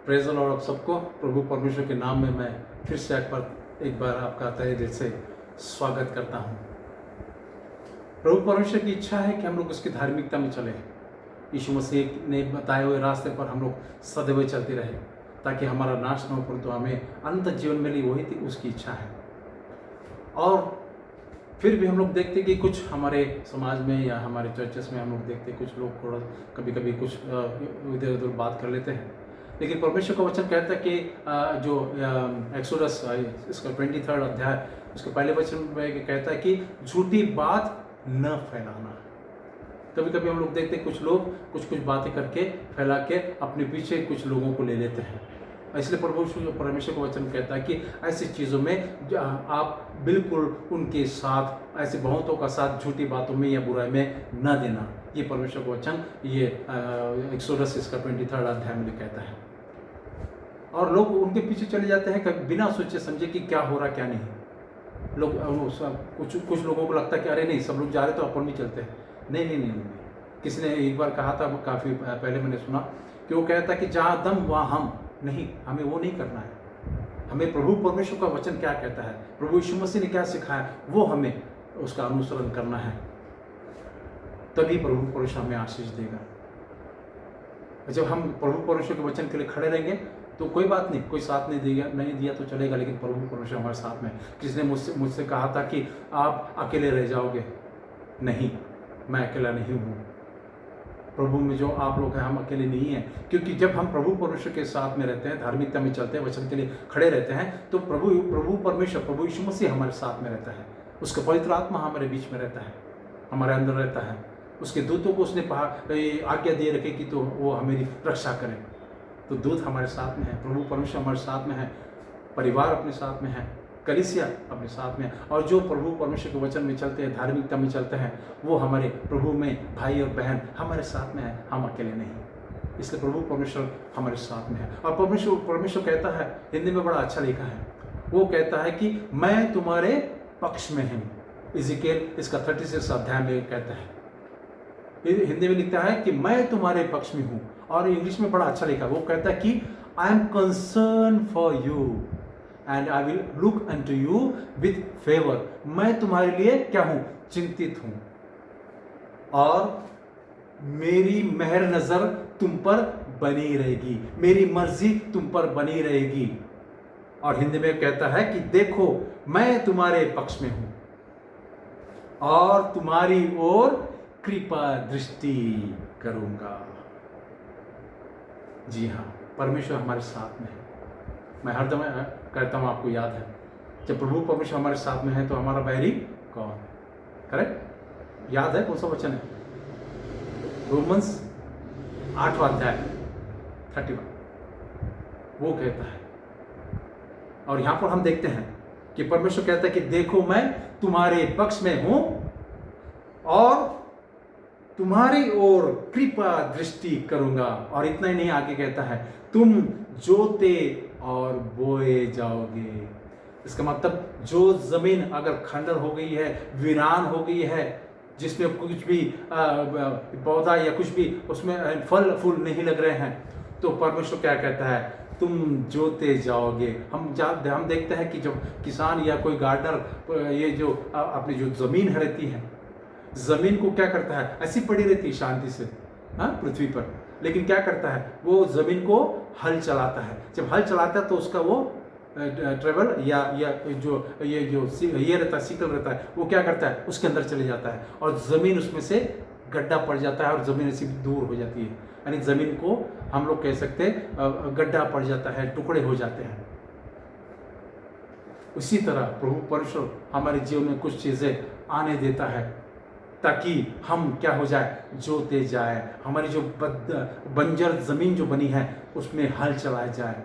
Praise the Lord आप सबको। प्रभु परमेश्वर के नाम में मैं फिर से एक बार आपका तहे दिल से स्वागत करता हूँ। प्रभु परमेश्वर की इच्छा है कि हम लोग उसकी धार्मिकता में चलें। यीशु मसीह ने बताए हुए रास्ते पर हम लोग सदैव चलते रहे ताकि हमारा नाश न हो, परंतु हमें अनंत जीवन मिले, वही थी उसकी इच्छा है। और फिर भी हम लोग देखते कि कुछ हमारे समाज में या हमारे चर्चेस में हम लोग देखते कुछ लोग थोड़ा कभी कभी कुछ इधर उधर बात कर लेते हैं, लेकिन परमेश्वर का वचन कहता है कि जो एक्सोडस इसका 23 अध्याय उसके पहले वचन में कहता है कि झूठी बात न फैलाना। कभी कभी हम लोग देखते कुछ लोग कुछ बातें करके फैला के अपने पीछे कुछ लोगों को ले लेते हैं। इसलिए परमेश्वर का वचन कहता है कि ऐसी चीज़ों में आप बिल्कुल उनके साथ, ऐसे बहुतों का साथ झूठी बातों में या बुराई में न देना। ये परमेश्वर का वचन ये एक्सोडस इसका 23 अध्याय में कहता है। और लोग उनके पीछे चले जाते हैं बिना सोचे समझे कि क्या हो रहा क्या नहीं। लोग कुछ लोगों को लगता है कि अरे नहीं, सब लोग जा रहे तो अपन भी चलते हैं। नहीं। किसी ने एक बार कहा था, काफ़ी पहले मैंने सुना कि वो कहता है कि जहाँ दम वहाँ हम नहीं, हमें वो नहीं करना है। हमें प्रभु परमेश्वर का वचन क्या कहता है, प्रभु यीशु मसीह ने क्या सिखाया, वो हमें उसका अनुसरण करना है। तभी प्रभु परमेश्वर हमें आशीष देगा। जब हम प्रभु परमेश्वर के वचन के लिए खड़े रहेंगे तो कोई बात नहीं, कोई साथ नहीं दिया तो चलेगा, लेकिन प्रभु परमेश्वर हमारे साथ में। किसी ने मुझसे कहा था कि आप अकेले रह जाओगे। नहीं, मैं अकेला नहीं हूँ। प्रभु में जो आप लोग हैं, हम अकेले नहीं हैं, क्योंकि जब हम प्रभु परमेश्वर के साथ में रहते हैं, धार्मिकता में चलते हैं, वचन के लिए खड़े रहते हैं, तो प्रभु परमेश्वर, प्रभु यीशु मसीह हमारे साथ में रहता है। उसका पवित्र आत्मा हमारे बीच में रहता है, हमारे अंदर रहता है। उसके दूतों को उसने आज्ञा दे रखे कि तो वो हमारी रक्षा करें। तो दूत हमारे साथ में है, प्रभु परमेश्वर हमारे साथ में है, परिवार अपने साथ में है, कलीसिया अपने साथ में। और जो प्रभु परमेश्वर के वचन में चलते हैं, धार्मिकता में चलते हैं, वो हमारे प्रभु में भाई और बहन हमारे साथ में है, हम अकेले नहीं। इसलिए प्रभु परमेश्वर हमारे साथ में है। और परमेश्वर कहता है, हिंदी में बड़ा अच्छा लिखा है, वो कहता है कि मैं तुम्हारे पक्ष में हूँ। इज़िकियल इसका 36 अध्याय में कहता है, हिंदी में लिखता है कि मैं तुम्हारे पक्ष में हूँ। और इंग्लिश में बड़ा अच्छा लिखा, वो कहता है कि I am concern for you and I will look unto you with favour. मैं तुम्हारे लिए क्या हूं, चिंतित हूं, और मेरी मेहर नजर तुम पर बनी रहेगी, मेरी मर्जी तुम पर बनी रहेगी। और हिंदी में कहता है कि देखो मैं तुम्हारे पक्ष में हूं और तुम्हारी ओर कृपा दृष्टि करूंगा। जी हाँ, परमेश्वर हमारे साथ में है। मैं हरदम कहता हूँ, आपको याद है, जब प्रभु परमेश्वर हमारे साथ में है तो हमारा बैरी कौन है? करेक्ट, याद है कौन सा वचन है? रोमन्स 8वां अध्याय 31 वो कहता है। और यहाँ पर हम देखते हैं कि परमेश्वर कहता है कि देखो मैं तुम्हारे पक्ष में हूं और तुम्हारी ओर कृपा दृष्टि करूंगा। और इतना ही नहीं, आगे कहता है तुम जोते और बोए जाओगे। इसका मतलब जो जमीन अगर खंडर हो गई है, वीरान हो गई है, जिसमें कुछ भी पौधा या कुछ भी उसमें फल फूल नहीं लग रहे हैं, तो परमेश्वर क्या कहता है, तुम जोते जाओगे। हम देखते हैं कि जब किसान या कोई गार्डनर ये जो अपनी जो जमीन रहती है, जमीन को क्या करता है, ऐसी पड़ी रहती है शांति से पृथ्वी पर, लेकिन क्या करता है, वो जमीन को हल चलाता है। जब हल चलाता है तो उसका वो ट्रेवल या ये रहता है, सिकल रहता है, वो क्या करता है, उसके अंदर चले जाता है और ज़मीन उसमें से गड्ढा पड़ जाता है और ज़मीन ऐसी दूर हो जाती है। यानी ज़मीन को हम लोग कह सकते हैं गड्ढा पड़ जाता है, टुकड़े हो जाते हैं। उसी तरह प्रभु परमेश्वर हमारे जीवन में कुछ चीज़ें आने देता है ताकि हम क्या हो जाए, जोते जाए, हमारी जो बंजर ज़मीन जो बनी है उसमें हल चलाया जाए।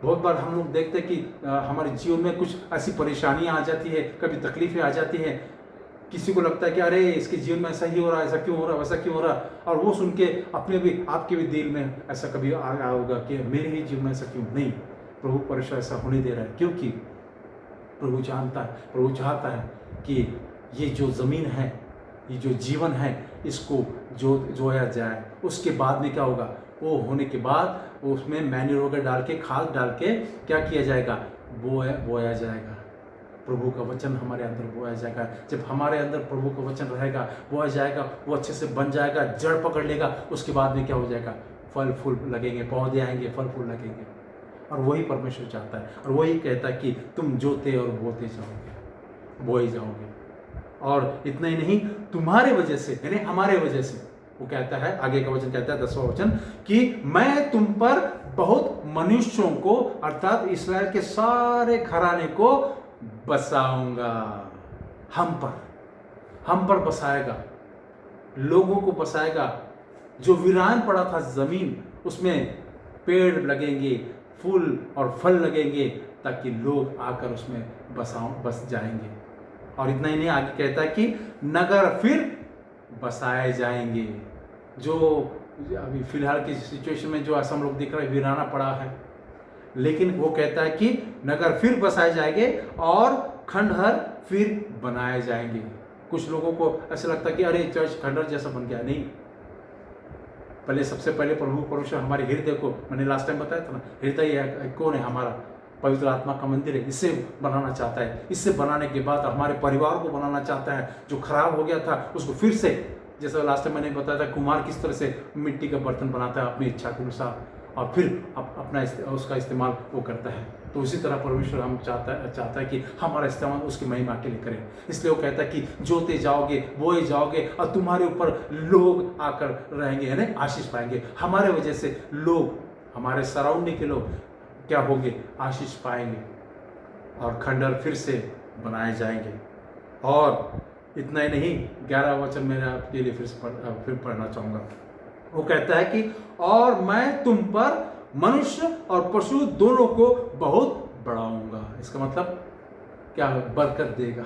बहुत बार हम लोग देखते हैं कि हमारे जीवन में कुछ ऐसी परेशानियां आ जाती है, कभी तकलीफें आ जाती हैं। किसी को लगता है कि अरे इसके जीवन में ऐसा ही हो रहा है, ऐसा क्यों हो रहा है, वैसा क्यों हो रहा है, और वो सुन के अपने भी आपके भी दिल में ऐसा कभी आ रहा होगा कि मेरे ही जीवन में ऐसा क्यों। नहीं, प्रभु परमेश्वर ऐसा होने दे रहा है, क्योंकि प्रभु जानता है, प्रभु चाहता है कि ये जो ज़मीन है, ये जो जीवन है, इसको जोया जाए। उसके बाद में क्या होगा, वो होने के बाद उसमें मैन्योर वगैरह डाल के, खाद डाल के क्या किया जाएगा, बोया जाएगा। प्रभु का वचन हमारे अंदर बोया जाएगा। जब हमारे अंदर प्रभु का वचन रहेगा, बोया जाएगा, वो अच्छे से बन जाएगा, जड़ पकड़ लेगा। उसके बाद में क्या हो जाएगा, फल फूल लगेंगे, पौधे आएंगे, फल फूल लगेंगे। और वही परमेश्वर चाहता है, और वही कहता है कि तुम जोते और बोते जाओगे, बोए जाओगे। और इतना ही नहीं, तुम्हारे वजह से, यानी हमारे वजह से, वो कहता है, आगे का वचन कहता है 10वां वचन, कि मैं तुम पर बहुत मनुष्यों को, अर्थात इस्राएल के सारे घराने को बसाऊंगा। हम पर बसाएगा, लोगों को बसाएगा। जो वीरान पड़ा था जमीन, उसमें पेड़ लगेंगे, फूल और फल लगेंगे, ताकि लोग आकर उसमें बस जाएंगे। और इतना ही नहीं, आगे कहता है कि नगर फिर बसाए जाएंगे। जो अभी फिलहाल की सिचुएशन में जो ऐसा हम लोग दिख रहे हैं, वीराना पड़ा है, लेकिन वो कहता है कि नगर फिर बसाए जाएंगे और खंडहर फिर बनाए जाएंगे। कुछ लोगों को ऐसा लगता है कि अरे चर्च खंडहर जैसा बन गया। नहीं, पहले सबसे पहले प्रभु परमेश्वर हमारे हृदय को, मैंने लास्ट टाइम बताया था ना, हृदय कौन है, हमारा पवित्र आत्मा का मंदिर है। इससे बनाना चाहता है। इससे बनाने के बाद हमारे परिवार को बनाना चाहता है। जो खराब हो गया था उसको फिर से, जैसा लास्ट टाइम मैंने बताया था, कुम्हार किस तरह से मिट्टी का बर्तन बनाता है अपनी इच्छा के अनुसार, और फिर अपना उसका इस्तेमाल वो करता है। तो उसी तरह परमेश्वर हम चाहता है कि हमारा इस्तेमाल उसकी महिमा के लिए करें। इसलिए वो कहता है कि जोते जाओगे, बोए जाओगे, और तुम्हारे ऊपर लोग आकर रहेंगे, यानी आशीष पाएंगे। हमारे वजह से लोग, हमारे सराउंडिंग के लोग क्या होंगे, आशीष पाएंगे, और खंडहर फिर से बनाए जाएंगे। और इतना ही नहीं, 11वां वचन मैंने आपके लिए फिर पढ़ना चाहूँगा। वो कहता है कि और मैं तुम पर मनुष्य और पशु दोनों को बहुत बढ़ाऊंगा। इसका मतलब क्या, बरकत देगा,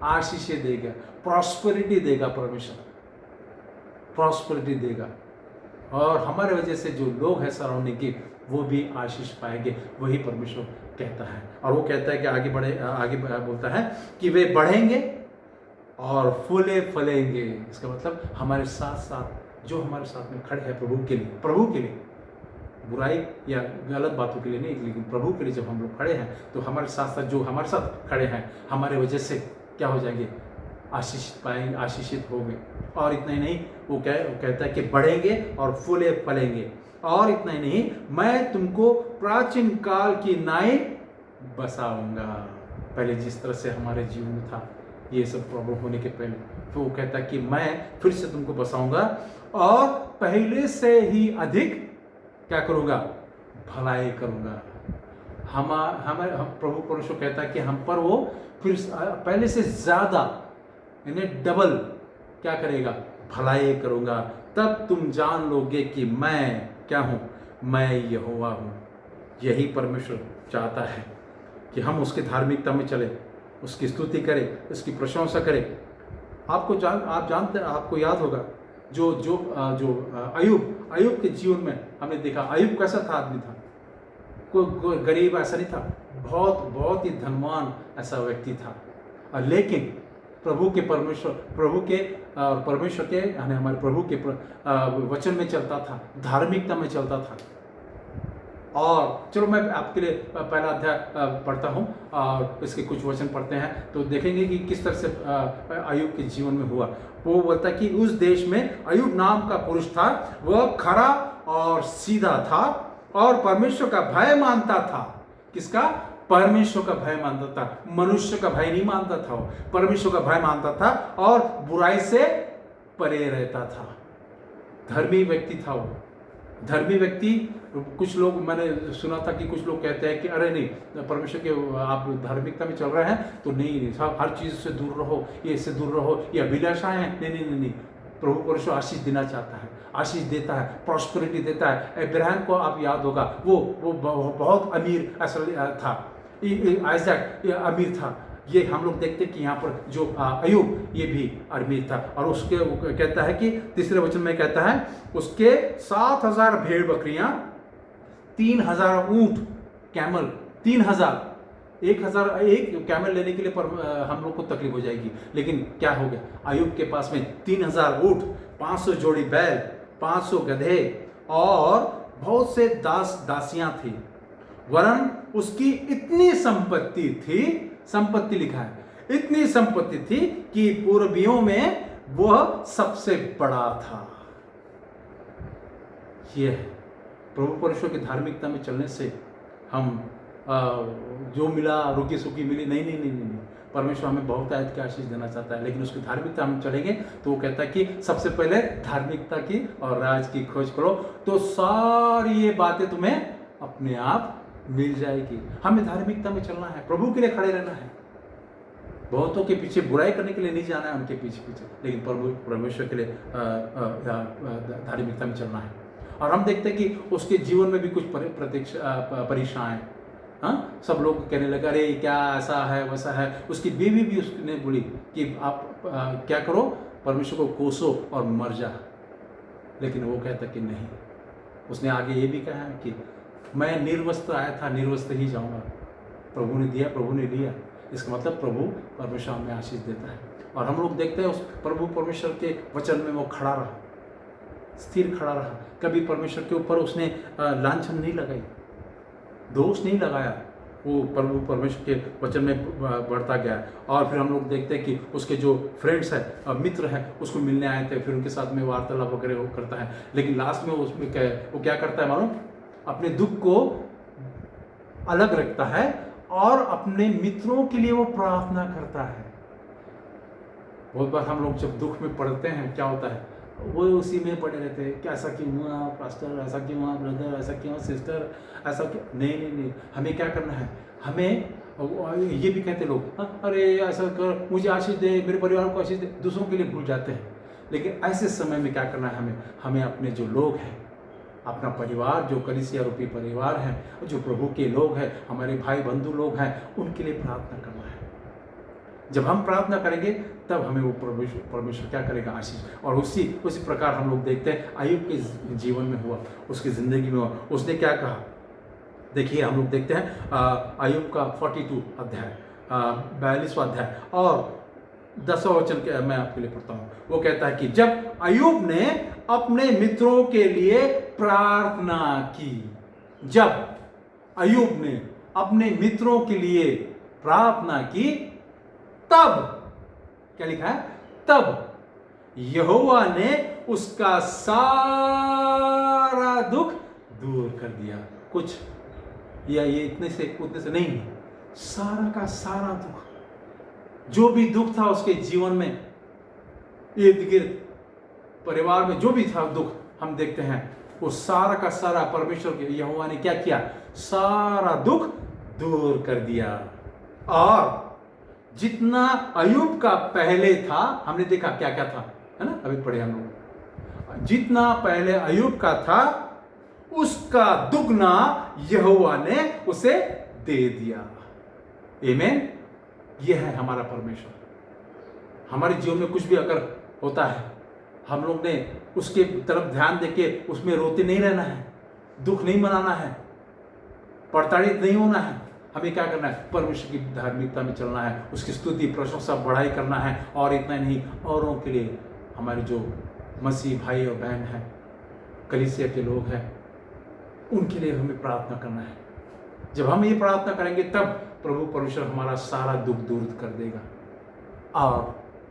आशीषें देगा, प्रॉस्पेरिटी देगा। परमेश्वर प्रॉस्पेरिटी देगा, और हमारे वजह से जो लोग हैं सराउंडिंग के, वो भी आशीष पाएंगे। वही परमेश्वर कहता है। और वो कहता है कि आगे बोलता है कि वे बढ़ेंगे और फूले फलेंगे। इसका मतलब हमारे साथ साथ, जो हमारे साथ में खड़े हैं प्रभु के लिए, बुराई या गलत बातों के लिए नहीं, लेकिन प्रभु के लिए जब हम लोग खड़े हैं, तो हमारे साथ साथ जो हमारे साथ खड़े हैं, हमारे वजह से क्या हो जाएंगे, आशीषित पाएंगे, आशीषित होंगे। और इतना ही नहीं, वो कहता है कि बढ़ेंगे और फूले फलेंगे। और इतना ही नहीं, मैं तुमको प्राचीन काल की नाई बसाऊंगा। पहले जिस तरह से हमारे जीवन में था, ये सब प्रॉब्लम होने के पहले, तो वो कहता है कि मैं फिर से तुमको बसाऊंगा और पहले से ही अधिक क्या करूंगा, भलाई करूंगा। हमारे प्रभु परमेश्वर कहता है कि हम पर वो फिर पहले से ज्यादा, यानी डबल क्या करेगा, भलाई करूंगा। तब तुम जान लोगे कि मैं क्या हूं, मैं यहोवा हूं। यही परमेश्वर चाहता है कि हम उसकी धार्मिकता में चले, उसकी स्तुति करें, उसकी प्रशंसा करें। आप जानते हैं, आपको याद होगा जो अय्यूब के जीवन में हमने देखा, अय्यूब कैसा था, आदमी था, कोई गरीब ऐसा नहीं था, बहुत ही धनवान ऐसा व्यक्ति था। लेकिन परमेश्वर के यानी हमारे प्रभु के वचन में चलता था, धार्मिकता में चलता था। और चलो मैं आपके लिए पहला अध्याय पढ़ता हूँ और इसके कुछ वचन पढ़ते हैं, तो देखेंगे कि किस तरह से अय्यूब के जीवन में हुआ। वो बोलता है कि उस देश में अय्यूब नाम का पुरुष था, वह खरा और सीधा था और परमेश्वर का भय मानता था। किसका? परमेश्वर का भय मानता था, मनुष्य का भय नहीं मानता था। वो परमेश्वर का भय मानता था और बुराई से परे रहता था। धर्मी व्यक्ति था वो, धर्मी व्यक्ति। कुछ लोग, मैंने सुना था कि कुछ लोग कहते हैं कि अरे नहीं, परमेश्वर के आप धार्मिकता में चल रहे हैं तो नहीं, हर चीज से दूर रहो, ये इससे दूर रहो, ये अभिलाषाएं हैं। नहीं, प्रभु परमेश्वर आशीष देना चाहता है, आशीष देता है, प्रॉस्पेरिटी देता है। अब्राहम को आप याद होगा, वो बहुत अमीर ऐसा था, आइजैक अमीर था। ये हम लोग देखते कि यहाँ पर जो अय्यूब, ये भी अमीर था। और उसके कहता है कि तीसरे वचन में कहता है, उसके 7,000 भेड़ बकरियां, 3,000 ऊंट, कैमल 3,000, 1000 एक कैमल लेने के लिए हम लोग को तकलीफ हो जाएगी। लेकिन क्या हो गया, अय्यूब के पास में 3000 ऊँट, 500 जोड़ी बैल, 500 गधे और बहुत से दास दासियां थी। वरन उसकी इतनी संपत्ति थी, संपत्ति लिखा है, इतनी संपत्ति थी कि पूर्वियों में वह सबसे बड़ा था। यह है प्रभु परमेश्वर की धार्मिकता में चलने से हम जो मिला रुकी सुकी मिली, नहीं नहीं नहीं नहीं, परमेश्वर हमें बहुत आयत की आशीष देना चाहता है। लेकिन उसकी धार्मिकता हम चलेंगे तो वो कहता है कि सबसे पहले धार्मिकता की और राज की खोज करो, तो सारी ये बातें तुम्हें अपने आप मिल जाएगी। हमें धार्मिकता में चलना है, प्रभु के लिए खड़े रहना है, बहुतों के पीछे बुराई करने के लिए नहीं जाना है उनके पीछे पीछे, लेकिन प्रभु परमेश्वर के लिए धार्मिकता में चलना है। और हम देखते हैं कि उसके जीवन में भी कुछ परीक्षाएं, हाँ, सब लोग कहने लगे अरे क्या ऐसा है वैसा है। उसकी बीवी भी उसने बोली कि आप क्या करो, परमेश्वर को कोसो और मर जा। लेकिन वो कहता कि नहीं, उसने आगे ये भी कहा कि मैं निर्वस्त्र आया था, निर्वस्त्र ही जाऊंगा। प्रभु ने दिया, प्रभु ने लिया। इसका मतलब प्रभु परमेश्वर हमें आशीष देता है। और हम लोग देखते हैं उस प्रभु परमेश्वर के वचन में वो खड़ा रहा, स्थिर खड़ा रहा। कभी परमेश्वर के ऊपर उसने लांछन नहीं लगाई, दोष नहीं लगाया। वो प्रभु परमेश्वर के वचन में बढ़ता गया। और फिर हम लोग देखते हैं कि उसके जो फ्रेंड्स हैं, मित्र हैं, उसको मिलने आए थे, फिर उनके साथ में वार्तालाप वगैरह वो करता है। लेकिन लास्ट में उसमें वो क्या करता है मालूम, अपने दुख को अलग रखता है और अपने मित्रों के लिए वो प्रार्थना करता है। बहुत बार हम लोग जब दुख में पड़ते हैं क्या होता है, वो उसी में पड़े रहते हैं, क्या ऐसा क्यों हुआ पास्टर, ऐसा क्यों हुआ ब्रदर, ऐसा क्यों सिस्टर, ऐसा क्यों। नहीं नहीं नहीं, हमें क्या करना है, हमें ये भी कहते लोग अरे ऐसा कर, मुझे आशीष दे, मेरे परिवार को आशीष दे, दूसरों के लिए भूल जाते हैं। लेकिन ऐसे समय में क्या करना है, हमें अपने जो लोग हैं, अपना परिवार, जो कलीसिया रूपी परिवार है, जो प्रभु के लोग हैं, हमारे भाई बंधु लोग हैं, उनके लिए प्रार्थना करना है। जब हम प्रार्थना करेंगे तब हमें वो परमेश्वर क्या करेगा, आशीष। और उसी प्रकार हम लोग देखते हैं अय्यूब के जीवन में हुआ, उसकी ज़िंदगी में हुआ। उसने क्या कहा, देखिए हम लोग देखते हैं अय्यूब का 42 अध्याय, 42वां अध्याय और 10वां वचन मैं आपके लिए पढ़ता हूँ। वो कहता है कि जब अय्यूब ने अपने मित्रों के लिए प्रार्थना की, जब अय्यूब ने अपने मित्रों के लिए प्रार्थना की, तब क्या लिखा है, तब यहोवा ने उसका सारा दुख दूर कर दिया। कुछ या ये इतने से उतने से नहीं, सारा का सारा दुख, जो भी दुख था उसके जीवन में, इर्द गिर्द परिवार में जो भी था दुख, हम देखते हैं वो सारा का सारा परमेश्वर के यहोवा ने क्या किया, सारा दुख दूर कर दिया। और जितना अय्यूब का पहले था, हमने देखा क्या क्या था, है ना, अभी पढ़े हम लोग, जितना पहले अय्यूब का था उसका दुगना यहोवा ने उसे दे दिया। आमीन। यह है हमारा परमेश्वर। हमारे जीवन में कुछ भी अगर होता है, हम लोग ने उसके तरफ ध्यान देके उसमें रोते नहीं रहना है, दुख नहीं मनाना है, प्रताड़ित नहीं होना है। हमें क्या करना है, परमेश्वर की धार्मिकता में चलना है, उसकी स्तुति प्रशंसा बढ़ाई करना है। और इतना नहीं, औरों के लिए, हमारे जो मसीह भाई और बहन हैं, कलीसिया के लोग हैं, उनके लिए हमें प्रार्थना करना है। जब हम ये प्रार्थना करेंगे तब प्रभु परमेश्वर हमारा सारा दुख दूर कर देगा और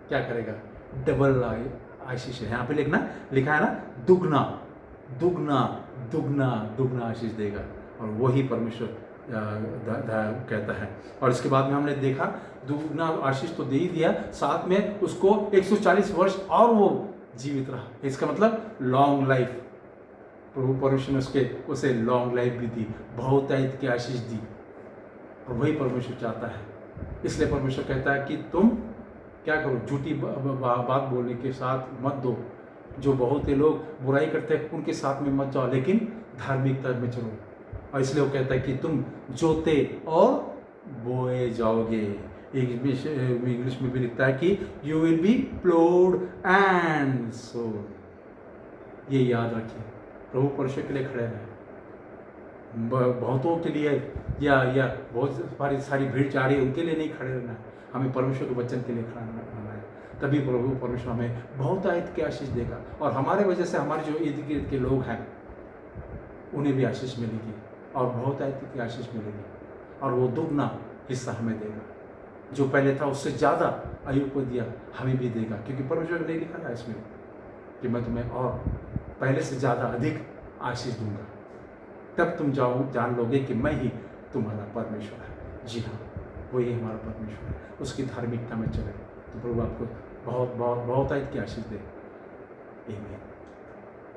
क्या करेगा, डबल आशीष है। यहाँ पे लिखा है ना, दुगना दुगना दुगना दुगना आशीष देगा। और वही परमेश्वर कहता है। और इसके बाद में हमने देखा दुगना आशीष तो दे ही दिया, साथ में उसको 140 वर्ष और वो जीवित रहा। इसका मतलब लॉन्ग लाइफ, प्रभु परमेश्वर ने उसे लॉन्ग लाइफ भी दी, बहुत आयत की आशीष दी। और वही परमेश्वर चाहता है। इसलिए परमेश्वर कहता है कि तुम क्या करो, झूठी बात बोलने के साथ मत दो। जो बहुत ही लोग बुराई करते हैं उनके साथ में मत जाओ, लेकिन धार्मिकता में चलो। और इसलिए वो कहता है कि तुम जोते और बोए जाओगे। इंग्लिश में भी लिखता है कि you will be प्लोड and so. ये याद रखिए, प्रभु परमेश्वर के लिए खड़े रहें। बहुतों के लिए या बहुत सारी भीड़ चाह रही है उनके लिए नहीं खड़े रहना है, हमें परमेश्वर के वचन के लिए खड़ा रहना है। तभी प्रभु परमेश्वर हमें बहुत आयत की आशीष देगा, और हमारे वजह से हमारे जो इर्द गिर्द के लोग हैं उन्हें भी आशीष मिलेगी, और बहुत आयत की आशीष मिलेगी, और वो दुगना हिस्सा हमें देगा। जो पहले था उससे ज़्यादा अय्यूब को दिया, हमें भी देगा, क्योंकि परमेश्वर ने लिखा है इसमें कि मैं तुम्हें और पहले से ज़्यादा अधिक आशीष दूंगा। तब तुम जान लोगे कि मैं ही तुम्हारा परमेश्वर है। जी हाँ, वही हमारा परमेश्वर है, उसकी धार्मिकता में चले। तो प्रभु आपको बहुत बहुत बहुत आयत की आशीष दे। आमीन।